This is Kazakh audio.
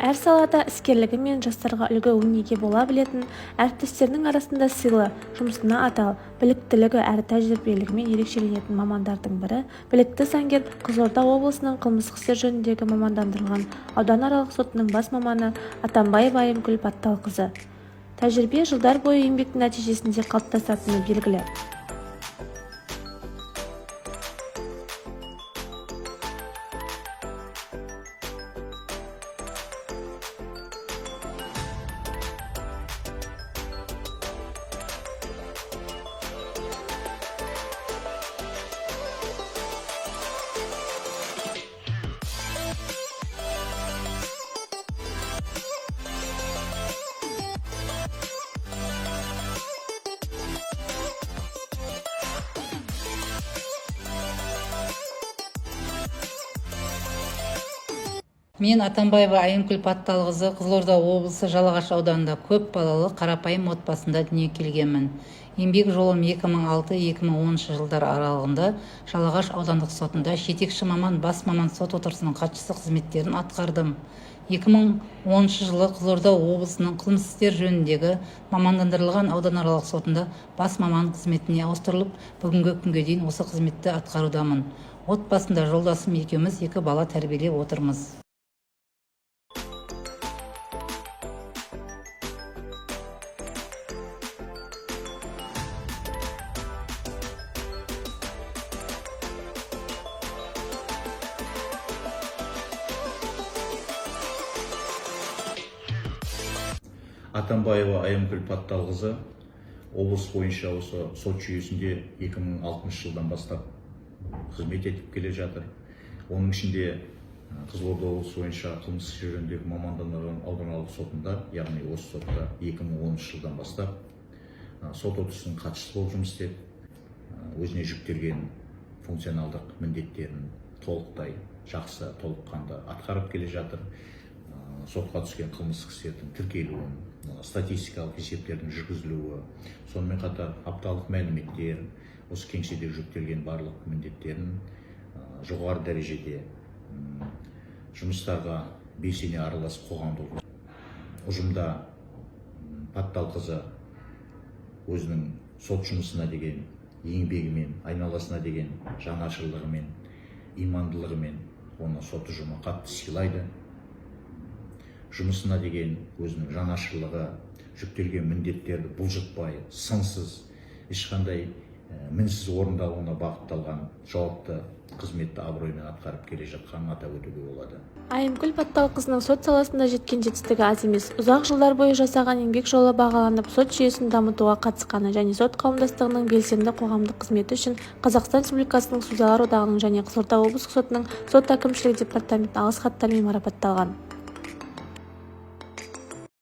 әр салада іскерлігі мен жастарға үлгі өнеге бола білетін, әріптестерінің арасында сыйлы, жұмысына адал, біліктілігі әрі тәжірибелігімен ерекшеленетін мамандардың бірі білікті заңгер Қызылорда облысының қылмыстық істер жөніндегі мамандандырылған ауданаралық сотының бас маманы Атамбаева Айымкүл Батталқызы. Тәжірибе жылдар бойы еңбектің нәтижесінде қалыптасатыны белгілі. Мен Атамбаева Айымкүл Батталқызы Қызылорда облысы Жалағаш ауданында көп балалы қарапайым отбасында дүниеге келгенмін. Еңбек жолым 2006-2010 жылдар аралығында Жалағаш аудандық сотында жетекші маман, бас маман сот отырысының хатшысы қызметтерін атқардым. 2010 жылы Қызылорда облысының қылмыстық істер жөніндегі мамандандырылған ауданаралық сотында бас маман қызметіне ауыстырылып, бүгінгі күнге дейін осы қызметті атқарудамын. Отбасында жолдасым екеуміз 2 бала тәрбиелеп отырмыз. Атамбаева Айымкүл Батталқызы облыс бойынша осы сот жүйесінде 2006 жылдан бастап қызмет етіп келе жатыр. Оның ішінде Қызылорда облысы бойынша қылмыстық істер жөніндегі мамандандырылған ауданаралық сотында, яғни осы сотта 2010 жылдан бастап сот отырысының хатшысы болып жұмыс істеп, өзіне жүктелген функционалдық міндеттерін толықтай жақсы, толыққанды атқарып келе жатыр. Сотқа түскен қылмыстық істердің тіркелуін, статистикалық есептердің жүргізілуі, сонымен қатар апталық мәліметтер, осы кеңседегі жүктелген барлық міндеттерін жоғары дәрежеде жұмыстарға белсене араласып қоғамдық ұжымда Батталқызы өзінің сот жұмысына деген еңбегімен, айналасына деген жанашырлығымен, имандылығымен оны сот ұжымы қатты сыйлайды. Жұмысына деген өзінің жанашырлығы, жүктелген міндеттерді бұлжытпай, сынсыз, ешқандай мінсіз орындалуына бағытталған жауапты қызметті абыроймен атқарып келе жатқанын атап өтуге болады. Айымкүл Батталқызының сот саласында жеткен жетістігі аз емес. Ұзақ жылдар бойы жасаған еңбек жолы бағаланып, сот жүйесін дамытуға қатысқаны және сот қауымдастығының белсенді қоғамдық қызметі үшін Қазақстан Республикасының Судьялар одағының және Қызылорда облыстық сотының сот әкімшілігі департаментінің алғыс хаттарымен марапатталған.